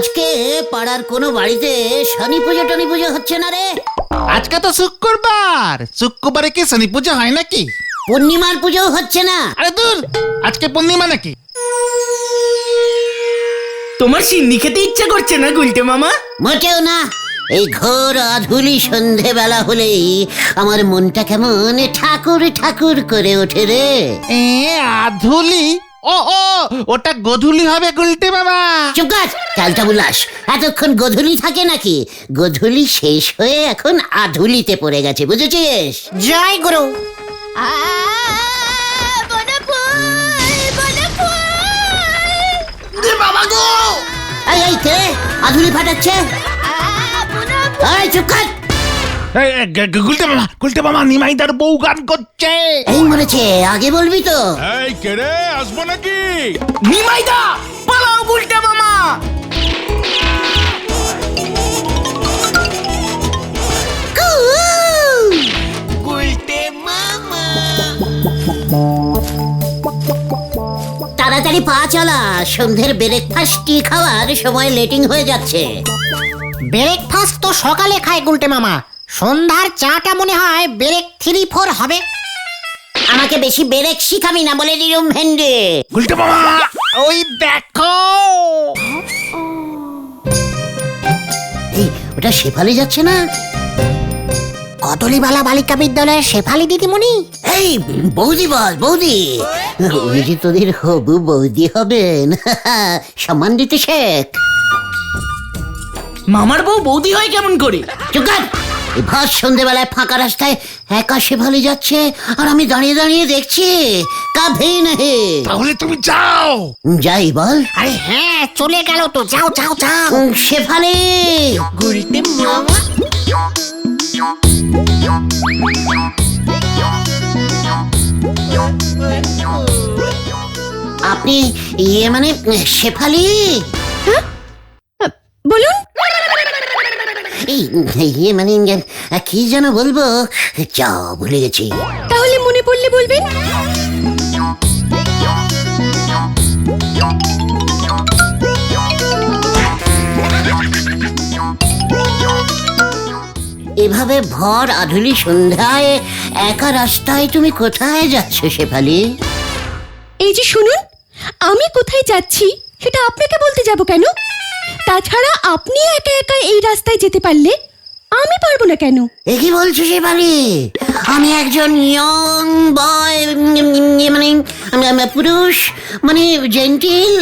আজকে পাড়ার কোনো বাড়িতে শনি পুজো টনি পুজো হচ্ছে না রে? আজকে তো শুক্রবার, শুক্রবারে কি শনি পুজো হয় নাকি? পূর্ণিমার পুজো হচ্ছে না? আরে দূর, আজকে পূর্ণিমা নাকি? তোমার সিন্নি খেতে ইচ্ছা করছে না গুলটে মামা? মোটেও না। এই ঘোর আধুলি সন্ধেবেলা হলেই আমার মনটা কেমন ঠাকুর ঠাকুর করে ওঠে রে। আধুলি? ও ও, ওটা গধুলি হবে গুলটে মামা। চুপ কর, ক্যালটা বুলাস। এতক্ষণ গধুলি থাকে নাকি? গধুলি শেষ হয়ে এখন আধুলিতে পড়ে গেছে, বুঝেছিস? জয় গুরু। এই এই কে আধুলি ফাটাচ্ছে? এই চুপ কর। গুলটে মামা নিমাইদার বউ গান করছে। এই মরেছে, আগে বলবি তো। এই কে রে, আসবো নাকি? নিমাইদা পালাও গুলটে মামা। তাড়াতাড়ি পা চালা, সন্ধ্যের ব্রেকফাস্টটি খাওয়ার সময় লেটিং হয়ে যাচ্ছে। ব্রেকফাস্ট তো সকালে খায় গুলটে মামা, সন্ধ্যার চাটা মনে হয় ব্রেক 3-4 হবে। আমাকে বেশি ব্রেক শিখাবি না বলে দিলুম ভেন্ডে। গুলটে মামা ওই দেখো। এই ওটা শেফালি যাচ্ছে না? কদলীবালা বালিকা বিদ্যালয়ের শেফালি দিদিমণি। এই বৌদি বল, বৌদি। উনি যে তোদের হবু বৌদি হবেন, সম্মান দিতে শেখ। মামার বউ বৌদি হয় কেমন করে? চুপ কর। এই ভর সন্ধ্যেবেলায় ফাঁকা রাস্তায় একা শেফালি যাচ্ছে আর আমি দাঁড়িয়ে দাঁড়িয়ে দেখছি। কাভি নাহি। তাহলে তুমি যাও। যাই বল। আরে হ্যাঁ, চলে গেল তো, যাও যাও যাও। শেফালি। গুলটে মামা আপনি মানে শেফালি? বলুন। এই মানে কি যেন বলবো, যা ভুলে গেছি। তাহলে মনে পড়লে বলবেন। এভাবে ভর আধুলি সন্ধ্যায় একা রাস্তায় তুমি কোথায় যাচ্ছ শেফালি? এই যে শুনুন, আমি কোথায় যাচ্ছি সেটা আপনাকে বলতে যাব কেন? তাছাড়া আপনি একা একা এই রাস্তায় যেতে পারলে আমি পারবো না কেন? এ কি বলছো শেফালি? আমি একজন ইয়ং বয়, মানে পুরুষ, মানে জেন্টিল,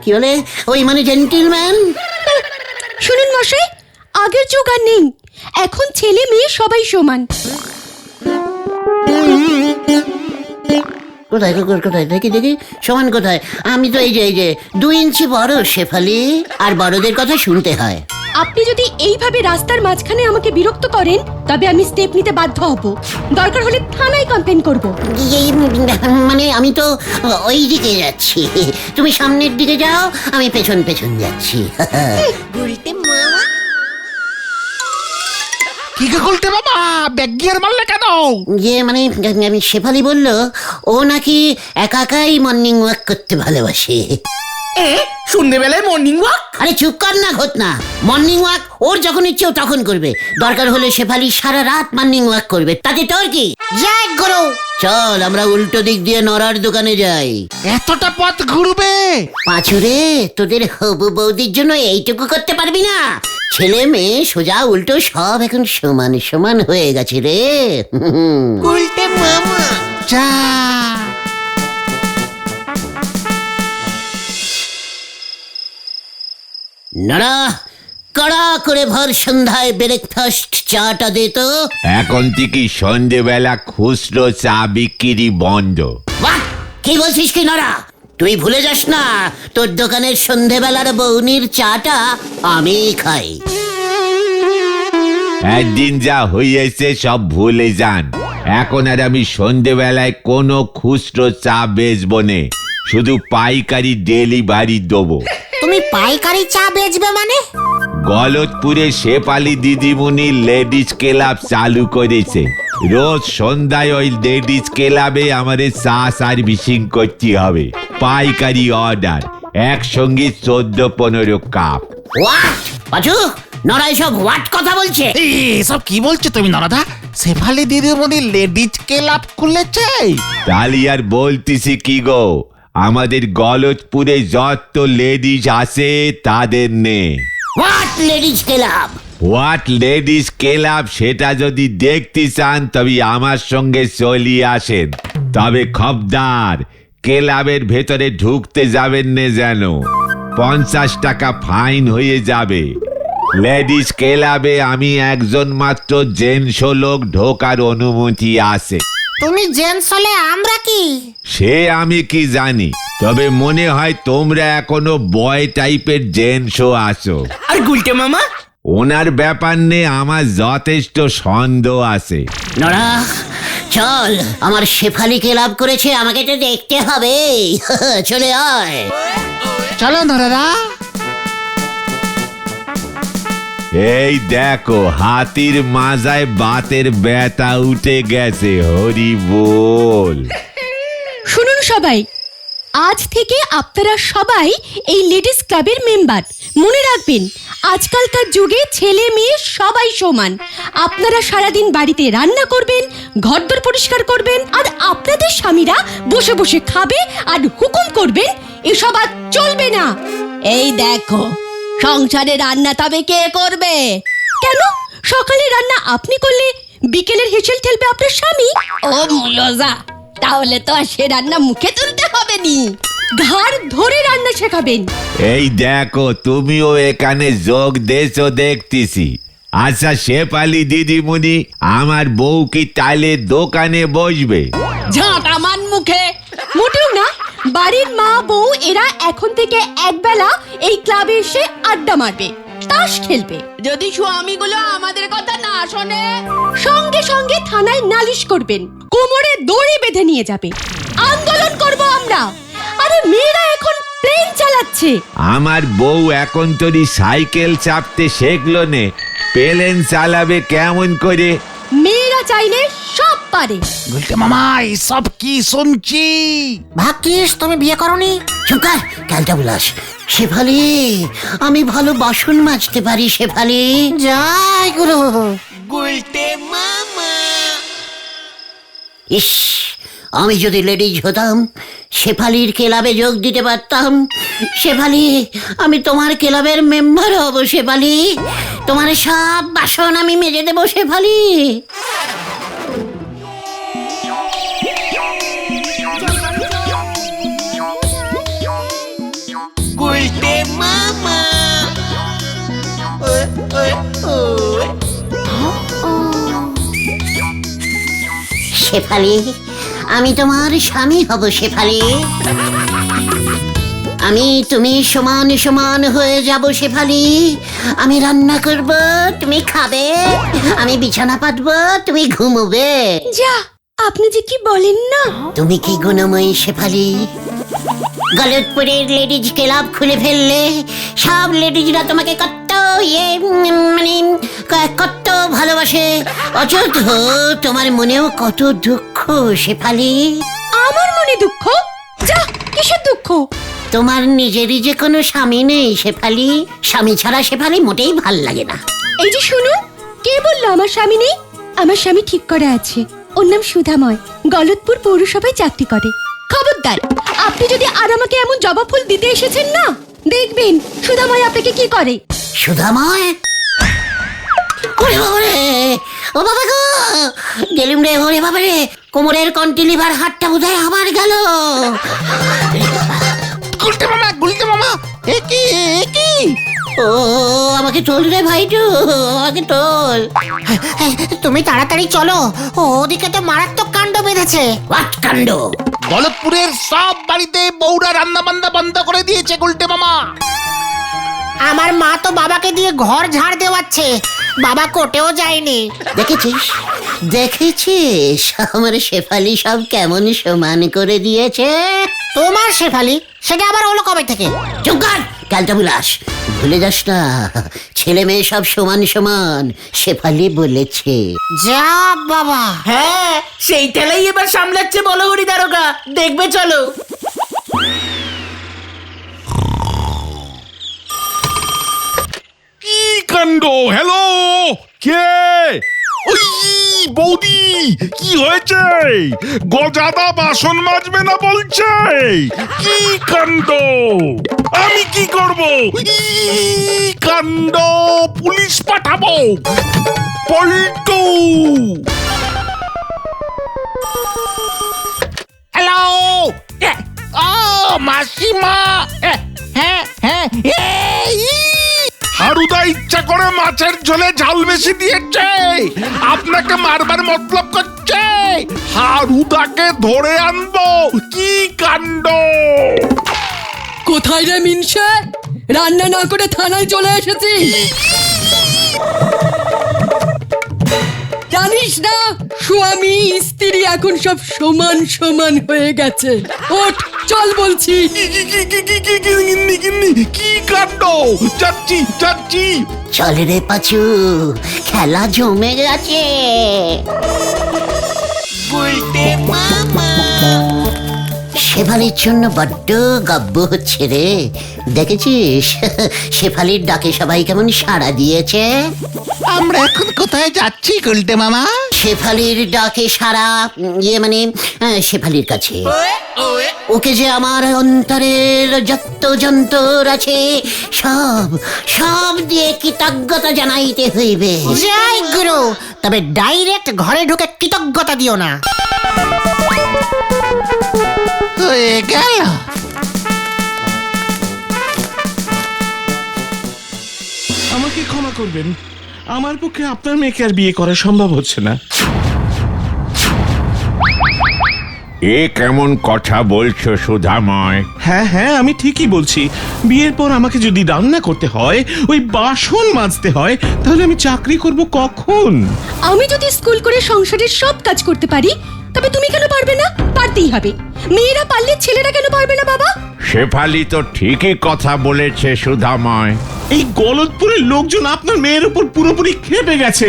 কি বলে ওই মানে জেন্টিলম্যান। শুনুন মশাই, আগের যুগ আর নেই, এখন ছেলে মেয়ে সবাই সমান। কোথায় কোথায় দেখি দেখি, সমান কোথায়? আমি তো এই যে 2 ইঞ্চি বড় শেফালি, আর বড়দের কথা শুনতে হয়। আপনি যদি এইভাবে রাস্তার মাঝখানে আমাকে বিরক্ত করেন তবে আমি স্টেপ নিতে বাধ্য হব, দরকার হলে থানায় কমপ্লেন করব। মানে আমি তো ওই দিকে যাচ্ছি, তুমি সামনের দিকে যাও, আমি পেছন পেছন যাচ্ছি। কি গুলটে মামা, ব্যাগ গিয়ার মারলে কেন? মানে আমি শেফালি বলল ও নাকি একা একাই মর্নিং ওয়াক করতে ভালোবাসে। সন্ধ্যেবেলায় মর্নিং ওয়াক? আরে চুপ কর না ঘটনা। মর্নিং ওয়াক ওর যখন ইচ্ছে ও তখন করবে, দরকার হলে শেফালি সারা রাত মর্নিং ওয়াক করবে, তাতে তোর কি? জয় গুরু। চল আমরা উল্টো দিক দিয়ে নড়ার দোকানে যাই। এতটা পথ ঘুরবে? পাঁচুরে, তোদের হবু বৌদির জন্য এইটুকু করতে পারবি না? ছেলে মেয়ে সোজা উল্টো সব এখন সমান সমান হয়ে গেছে রে। গুলটে মামা যা। নড়া, কড়া করে ভর সন্ধ্যায় ব্রেকফাস্ট চাটা দে তো। এখন থেকে সন্ধেবেলা খুচরো চা বিক্রি বন্ধ। বাহ, কি বলছিস কি নড়া? তুই ভুলে যাস না তোর দোকানের সন্ধেবেলার বৌনির চাটা আমি খাই। একদিন যা হয়েছে সব ভুলে যান। এখন আর আমি সন্ধেবেলায় কোনো খুচরো চা বেচবো না, শুধু পাইকারি ডেলিভারি দেবো। তুমি পাইকারি চা বেচবে মানে? গলতপুরে শেফালি দিদিমণি লেডিস ক্লাব চালু করেছে। রোজ সন্ধ্যায় ওই লেডিস ক্লাবে আমাদের চা সার্ভিসিং করতে হবে, পাইকারি অর্ডার। একসঙ্গে 14-15 কাপ। হোয়াট পাচু, নড়া এসব হোয়াট কথা বলছে? এসব কি বলছো তুমি নরদা? শেফালি দিদিমণি লেডিজ ক্লাব খুলেছে। তাহলে আর বলতেছি কি গো, আমাদের গলতপুরে যত লেডিজ আছে তাদের নে। What ladies club? What ladies club সেটা যদি দেখতে চান তবে আমার সঙ্গে চলিয়ে আসেন। তবে খবরদার, ক্লাবের ভেতরে ঢুকতে যাবেন না যেন, 50 টাকা ফাইন হয়ে যাবে। লেডিস ক্লাবে আমি একজন মাত্র জেন্টস লোক ঢোকার অনুমতি আছে। তুমি জেন্টস হলে আমরা কি? সে আমি কি জানি, তবে মনে হয় তোমরা এখনো বয় টাইপের জেন্টসও আছো। আর গুলটে মামা? ওনার ব্যাপার নিয়ে আমার যথেষ্ট সন্দেহ আছে। নড়া চল, আমার শেফালি ক্লাব করেছে, আমাকে তো দেখতে হবে। চলে আয়। চলো নরদা। এই দেখো, হাতির মাজায় বাতের ব্যথা উঠে গেছে। হরি বল। শুনুন সবাই, আজ থেকে আপনারা সবাই এই লেডিস ক্লাবের মেম্বার। মনে রাখবেন, আজকালকার যুগে ছেলে মেয়ে সবাই সমান। আপনারা সারাদিন বাড়িতে রান্না করবেন, ঘরদোর পরিষ্কার করবেন, আর আপনাদের স্বামীরা বসে বসে খাবে আর হুকুম করবেন, এসব আর চলবে না। এই দেখো, সংসারে রান্না তবে কে করবে? কেন, সকালে রান্না আপনি করলে বিকেলের হেসেল ঠেলবে আপনার স্বামী? ও মুলজা, তাহলে তো আর সে রান্না মুখে তুলতে হবে নি, ঘাড় ধরে রান্না শেখাবেন। এই দেখো, তুমিও এখানে যোগ দেছো দেখতেছি। আচ্ছা শেফালি দিদিমণি, আমার বউ কি তাইলে দোকানে বসবে? ঝাঁট আমার মুখে। মোটেও না, বাড়ির মা বউ এরা এখন থেকে একবেলা এই ক্লাবে এসে আড্ডা মারবে, তাস খেলবে। যদি স্বামীগুলো আমাদের কথা না শোনে, সঙ্গে সঙ্গে থানায় নালিশ করবেন, কোমরে দড়ি বেঁধে নিয়ে যাবে। আন্দোলন করব আমরা। আরে মেয়েরা এখন প্লেন চালাচ্ছে। আমার বউ এখন তোরই সাইকেল চাপতে শেখলো নে, প্লেন চালাবে কেমন করে? মেয়েরা চাইলে সব পারে। গুলটে মামা, এসব কি শুনছি? ভাগ্যিস তুমি বিয়ে করনি। Chukar ক্যালটা bullous. শেফালি, আমি ভালো বাসন মাজতে পারি শেফালি। যাই গুরু। গুলটে মামা। ইস, আমি যদি লেডিজ হতাম, শেফালির ক্লাবে যোগ দিতে পারতাম। শেফালি, আমি তোমার ক্লাবের মেম্বার হব শেফালি। তোমার সব বাসন আমি মেজে দেবো শেফালি। গুলটে মামা। শেফালি, আমি তোমার স্বামী হব শেফালি। আমি তুমি সমান সমান হয়ে যাব শেফালি। আমি রান্না করব, তুমি খাবে। আমি বিছানা পাতবো, তুমি ঘুমোবে। যা, আপনি যে কি বলেন না। তুমি কি গুণময়ী শেফালি। গলতপুরের লেডিজ ক্লাব খুলে ফেললে সব লেডিজরা তোমাকে কত মানে কত ভালোবাসে, অথচ তোমার মনেও কত দুঃখ শেফালি। আমার মনে দুঃখ? যা, কিসের দুঃখ? তোমার নিজেরই যে কোনো স্বামী নেই শেফালি। স্বামী ছাড়া শেফালি মোটেই ভাল লাগে না। এই যে শুনুন, কে বললো আমার স্বামী নেই? আমার স্বামী ঠিক করে আছে। ওর নাম সুধাময়, গলতপুর পৌরসভায় চাকরি করে। খবরদার, আপনি যদি আর আমাকে এমন জবা ফুল দিতে এসেছেন না, দেখবেন সুধাময় আপনাকে কি করে। সুধাময়? ওরে বাবারে, ও বাবা গো, গেলুম রে। ওরে বাবারে, কোমরের কন্টিলিভার হাতটা বোধহয় আবার গেল। গুলটে মামা, গুলটে মামা, এ কি, এ কি? ও আমাকে তোল রে ভাইটু, আমাকে তোল। তুমি তাড়াতাড়ি চলো, ওদিকে তো মারাত্মক কাণ্ড বেঁধেছে। হোয়াট কাণ্ড? গলতপুরের সব বাড়িতে বউরা রান্না বান্না বন্ধ করে দিয়েছে গুলটে মামা। আমার মা তো বাবাকে দিয়ে ঘর ঝাড় দেওয়াচ্ছে, বাবা কোর্টেও যায়নি। দেখেছিস, দেখেছিস আমার শেফালি সব কেমন সমান করে দিয়েছে। তোমার শেফালি, সেটা আবার হলো কবে থেকে? চুপ কর ক্যালটা বুলাস। ভুলে যাস না, ছেলে মেয়ে সব সমান সমান শেফালি বলেছে। যা বাবা। হ্যাঁ, সেই ঠেলাই এবার সামলাচ্ছে বলহরি দারোগা, দেখবে চলো। কাণ্ড! হ্যালো, কে? ওই বৌদি, কি হয়েছে? গজাদা বাসন মাজবে না বলছে। কি কাণ্ড! আমি কি করব? কাণ্ড! পুলিশ পাঠাবো। পল্টু! হ্যালো, ও মাসিমা, হ্যাঁ হ্যাঁ, হারুদা ইচ্ছা করে মাছের ঝোলে ঝাল বেশি দিয়েছে, আপনাকে মারবার মতলব করছে। হারুদাকে ধরে আনবো। কি কাণ্ড! কোথায় রে মিনসে? রান্না না করে থানায় চলে এসেছি। জানিস না, স্বামী স্ত্রী এখন সব সমান সমান হয়ে গেছে। ওঠ, চল বলছি। কি কাণ্ড! যাচ্ছি যাচ্ছি। চল রে পাচু, খেলা জমে গেছে। গুলটে মামা। শেফালির জন্য বড্ড গব্ব হচ্ছে রে। দেখেছিস শেফালির ডাকে সবাই কেমন সাড়া দিয়েছে? আমরা এখন কোথায় যাচ্ছি গুলটে মামা? শেফালির ডাকে সাড়া, মানে শেফালির কাছে। ওকে যে আমার অন্তরের যত যন্ত্র আছে সব সব দিয়ে কৃতজ্ঞতা জানাইতে হইবে। জয় গুরু, তবে ডাইরেক্ট ঘরে ঢুকে কৃতজ্ঞতা দিও না। হয়ে গেল। আমাকে ক্ষমা করবেন, আমার পক্ষে আপনার মেয়েকে আর বিয়ে করা সম্ভব হচ্ছে না। এ কেমন কথা বলছো সুধাময়? হ্যাঁ হ্যাঁ, আমি ঠিকই বলছি। বিয়ের পর আমাকে যদি রান্না করতে হয়, ওই বাসন মাজতে হয়, তাহলে আমি চাকরি করব কখন? আমি যদি স্কুল করে সংসারের সব কাজ করতে পারি, তবে তুমি কেন পারবে না? পারতেই হবে। মেয়েরা পারলে ছেলেরা কেন পারবে না বাবা? শেফালি তো ঠিকই কথা বলেছে সুধাময়। এই গলতপুরের লোকজন আপনার মেয়ের উপর পুরোপুরি খেপে গেছে।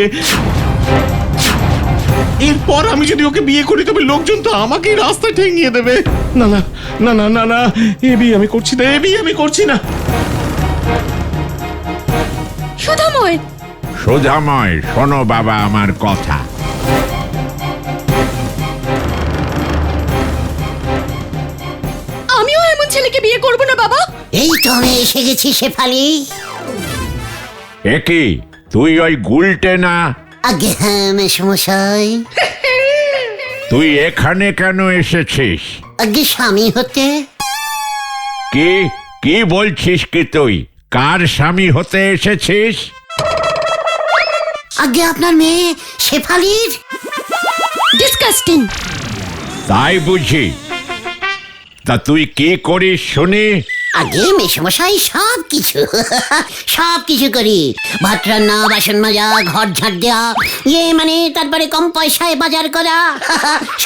এরপর আমি যদি ওকে বিয়ে করি, তবে লোকজন তো আমাকেই রাস্তায় ঠেঙিয়ে দেবে। না না না না না না, এ বিয়ে আমি করছি না, এ বিয়ে আমি করছি না। সুধাময়, সুধাময়, শোনো বাবা আমার কথা। আমিও এমন ছেলেকে বিয়ে করব না বাবা। এই তো আমি এসে গেছি শেফালি। একি তুই ওই গুলটে না? আগে হ্যাঁ মেসমশাই। তুই এখানে কেন এসেছিস? আগে স্বামী হতে। কি কি বলছিস কি তুই? কার স্বামী হতে এসেছিস? আগে আপনার মেয়ে শেফালির। ডিসকাস্টিং। তাই বুঝি? তা তুই কি করিস শুনি? আগে মেসমশাই সব কিছু সব কিছু করি। ভাত রান্না, বাসন মাজা, ঘর ঝাড় দেওয়া, মানে তারপরে কম পয়সায় বাজার করা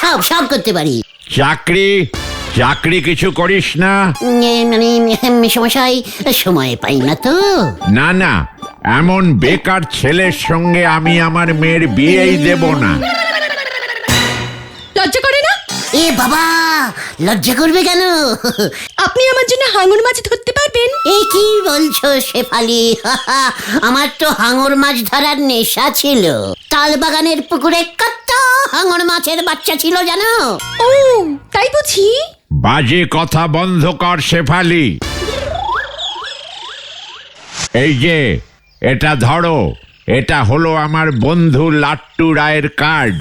সব সব করতে পারি। চাকরি চাকরি কিছু করিস না? মানে মেসমশাই সময় পাই না তো। না না, এমন বেকার ছেলের সঙ্গে আমি আমার মেয়ের বিয়েই দেব না। লজ্জা করে না? এ বাবা, লজ্জা করবে কেন? আপনি আমার জন্য হাঙর মাছ ধরতে পারবেন? এই কি বলছো শেফালি? আমার তো হাঙর মাছ ধরার নেশা ছিল। তাল বাগানের পুকুরে কত হাঙর মাছের বাচ্চা ছিল জানো? ও তাই বুঝি? বাজে কথা বন্ধ কর শেফালি। এই যে এটা ধরো, এটা হলো আমার বন্ধু লাট্টু রায়ের কার্ড।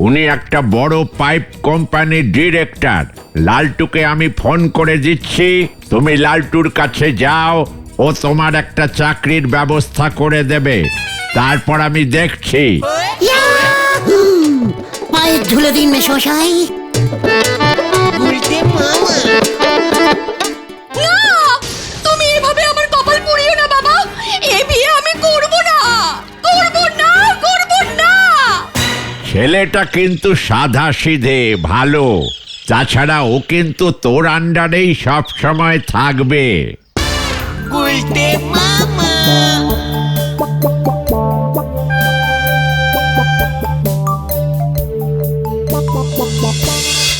উনি একটা বড় পাইপ কোম্পানির ডিরেক্টর। লালটুকে আমি ফোন করে দিচ্ছি, তুমি লালটুর কাছে যাও, ও তোমার একটা চাকরির ব্যবস্থা করে দেবে। তারপর আমি দেখছি। ইয়াহু! পায়ের ধুলো দিন মেসমশাই। গুলটে মামা। না, তুমি এভাবে আমার কপাল পুড়িও না বাবা। এ বিয়ে আমি করব না, করব না, করব না। ছেলেটা কিন্তু সাদা সিধে ভালো, তাছাড়া ও কিন্তু তোর আন্ডারেই সব সময় থাকবে। গুলটে মামা।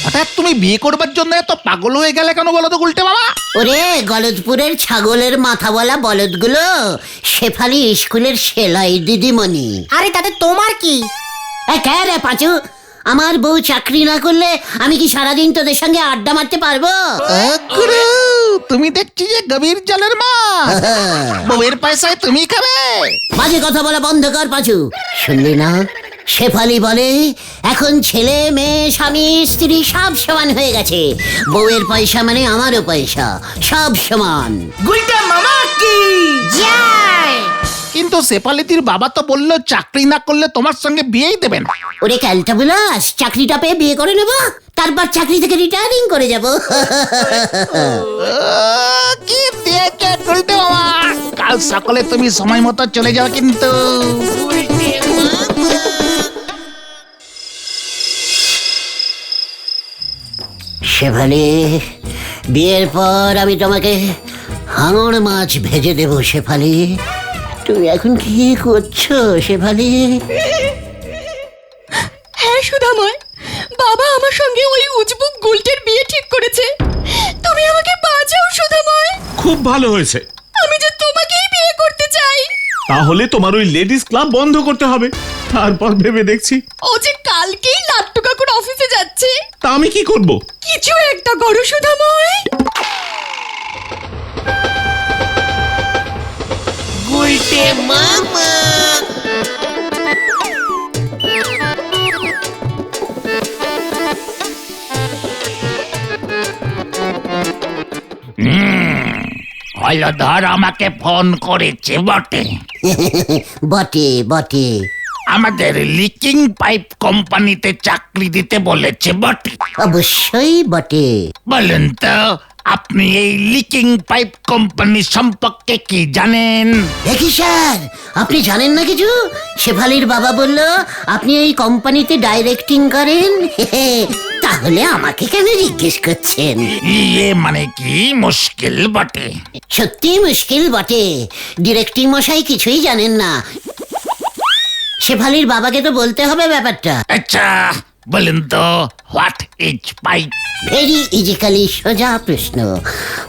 হঠাৎ তুমি বিয়ে করবার জন্য এত পাগল হয়ে গেলে কেন বলো তো গুলটে মামা? ওরে গলদপুরের ছাগলের মাথা বলা বলদগুলো, শেফালি স্কুলের সেলাই দিদিমণি। আরে তাতে তোমার কি? কে রে পাঁচু? আমার বউ চাকরি না করলে আমি কি সারাদিন তোদের সঙ্গে আড্ডা মারতে পারবো? গুরু, তুমি দেখছি যে গভীর জলের মাছ। বউয়ের পয়সায় তুমি খাবে? বাজে কথা বলা বন্ধ কর পাঁচু। শুনলি না, শেফালি বলে এখন ছেলে মেয়ে স্বামী স্ত্রী সব সমান হয়ে গেছে। বউয়ের পয়সা মানে আমারও পয়সা, সব সমান। গুলটে মামা কি যাই কিন্তু শেফালিতির বাবা তো বললো চাকরি না করলে তোমার সঙ্গে বিয়েই দেবেন। ওরে ক্যালটা বুলাস, চাকরিটা পেয়ে বিয়ে করে নেব, তারপর চাকরি থেকে রিটায়ারিং করে যাব। কি দেখে গুলটে মামা, কাল সকালে তুমি সময় মতো চলে যাও কিন্তু। গুলটে মামা শেফালি, বিয়ের পর আমি তোমাকে হাঙর মাছ ভেজে দেব শেফালি। তুমি এখন কি করছো শেফালি? হ্যাঁ সুধাময়, বাবা আমার সঙ্গে ওই উজবুক গুলটের বিয়ে ঠিক করেছে। তুমি আমাকে বাঁচাও সুধাময়, খুব ভালো হয়েছে। আমি যে তোমাকেই বিয়ে করতে চাই। তাহলে তোমার ওই লেডিস ক্লাব বন্ধ করতে হবে, তারপর ভেবে দেখছি। ও যে কালকেই লাট্টু কাকুর অফিসে যাচ্ছে। তা আমি কি করব? কিছু একটা করো সুধাময়। গুলটে মামা হলধর আমাকে ফোন করেছে বটে। বটে বটে। আমাদের লিকিং পাইপ কোম্পানিতে চাকরি দিতে বলেছে বটে। অবশ্যই বটে। বলেন তো, আপনি এই লিকিং পাইপ কোম্পানি সম্পর্কে কি জানেন? দেখি স্যার, আপনি জানেন না কিছু? শেফালির বাবা বলল আপনি এই কোম্পানিতে ডাইরেক্টিং করেন। তাহলে আমাকে কেন জিজ্ঞেস করছেন? ইয়ে মানে কি মুশকিল বটে। সত্যি মুশকিল বটে। ডিরেক্টিং মশাই কিছুই জানেন না। শেফালির বাবাকে তো বলতে হবে ব্যাপারটা। আচ্ছা বলেন তো, হোয়াট ইজ পাইপ? ভেরি ইজিক্যালি সোজা প্রশ্ন।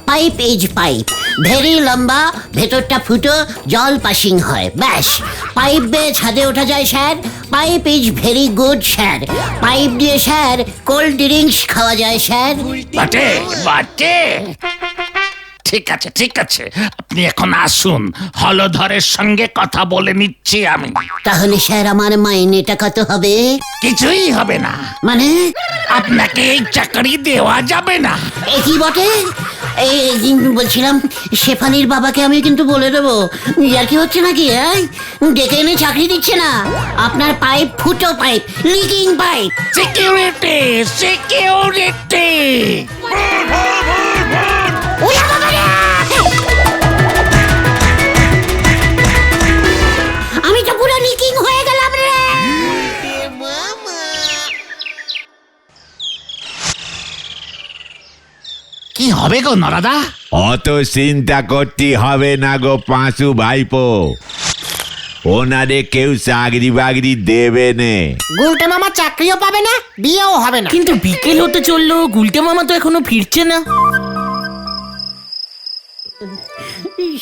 পাইপ ইজ পাইপ, ভেরি লম্বা, ভেতরটা ফুটো, জল পাসিং হয়, ব্যাস। পাইপ বেয়ে ছাদে ওঠা যায় sir. Pipe is very good sir. Pipe দিয়ে স্যার কোল্ড ড্রিঙ্কস খাওয়া যায় স্যার। বটে বটে। ঠিক আছে ঠিক আছে, আপনি এখন আসুন, হলধরের সঙ্গে কথা বলে নিচ্ছি আমি। তাহলে স্যার আমার মাইনেটা কত হবে? কিছুই হবে না, মানে? আপনাকে এই চাকরি দেওয়া যাবে না। এ কি বটে? এই বলছিলাম, শেফালির বাবাকে আমি কিন্তু বলে দেবো। আর কি হচ্ছে নাকি? ডেকে এনে চাকরি দিচ্ছে না। আপনার পাইপ ফুটো pipe, leaking pipe. Security security. আমি তো পুরো লিকিং হয়ে গেলাম রে। কি হবে গো নরাদা? অত চিন্তা করতে হবে না গো পাঁচু ভাইপো, ওনারে কেউ চাকরি বাকরি দেবে নে। গুলটে মামা চাকরিও পাবে না, বিয়েও হবে না। কিন্তু বিকেল হতে চললো, গুলটে মামা তো এখনো ফিরছে না।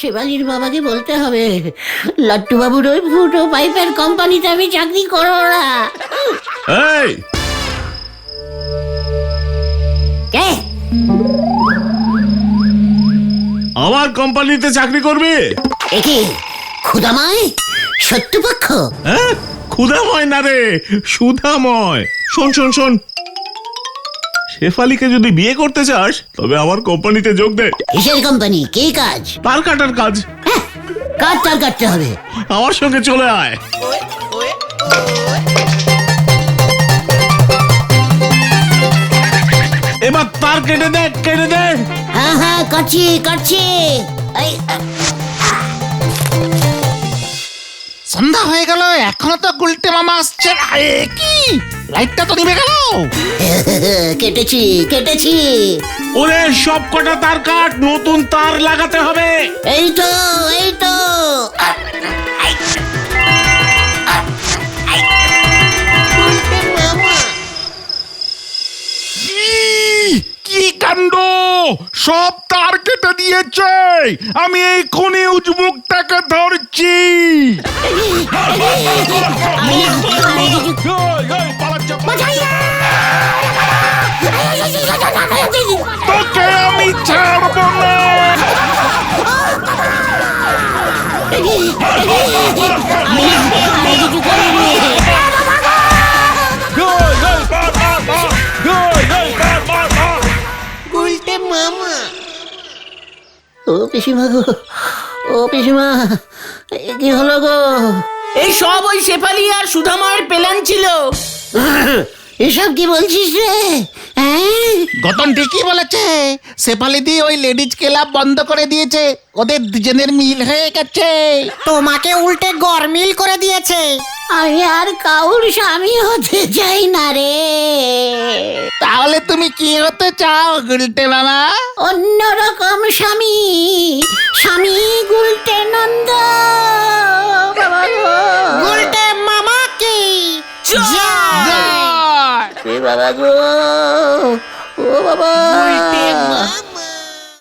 শেফালির বাবাকে বলতে হবে লাট্টু বাবুর ওই ফুটো পাইপের কোম্পানিতে আমি চাকরি করবো না। এই কে? আমার কোম্পানিতে চাকরি করবে? একে খুদামায় শত্রুপক্ষ? হ্যাঁ, ক্ষুধাময় না রে, সুধাময়। শোন শোন শোন, শেফালিকে যদি বিয়ে করতে চাস তবে আমার কোম্পানিতে যোগ দে। কিসের কোম্পানি? কি কাজ? তার কাটার কাজ। কাজ তার কাটতে হবে। আমার সঙ্গে চলে আয়। এবার তার কেটে দে, কেটে দে। হ্যাঁ হ্যাঁ, কাটছি কাটছি। এই, সন্ধ্যা হয়ে গেল, এখনো তো গুলটে মামা আসছে না। এ কি, লাইটটা তো নিভে গেল। কেটেছি কেটেছি। ওরে সব কটা তার কাট, নতুন তার লাগাতে হবে। এই তো এই তো। গুলটে মামা ই কাণ্ড, সব তার কেটে দিয়েছে। আমি এক্ষুনি উজবুকটাকে ধরছি। তোকে আমি ছাড়বো না। গুলটে মামা। ও পিসিমা গো, ও পিসিমা, এ কি হলো গো? এই সব ওই শেফালি আর সুধাময়ের প্ল্যান ছিল। এসব কি বলছিস রে? হ্যাঁ, গতন ঠিকই বলেছে, শেফালি দি ওই লেডিজ ক্লাব বন্ধ করে দিয়েছে, ওদের দুজনের মিল হয়ে গেছে। তোমাকে উল্টে গরমিল করে দিয়েছে। আমি আর কাউর স্বামী হতে চাই না রে। তাহলে তুমি কি হতে চাও গুলটে মামা? অন্যরকম স্বামী, স্বামী গুলটে নন্দ। বাবা গো, গুলটে মামা কি জয়। এ বাবা গো, ও বাবা। গুলটে মামা।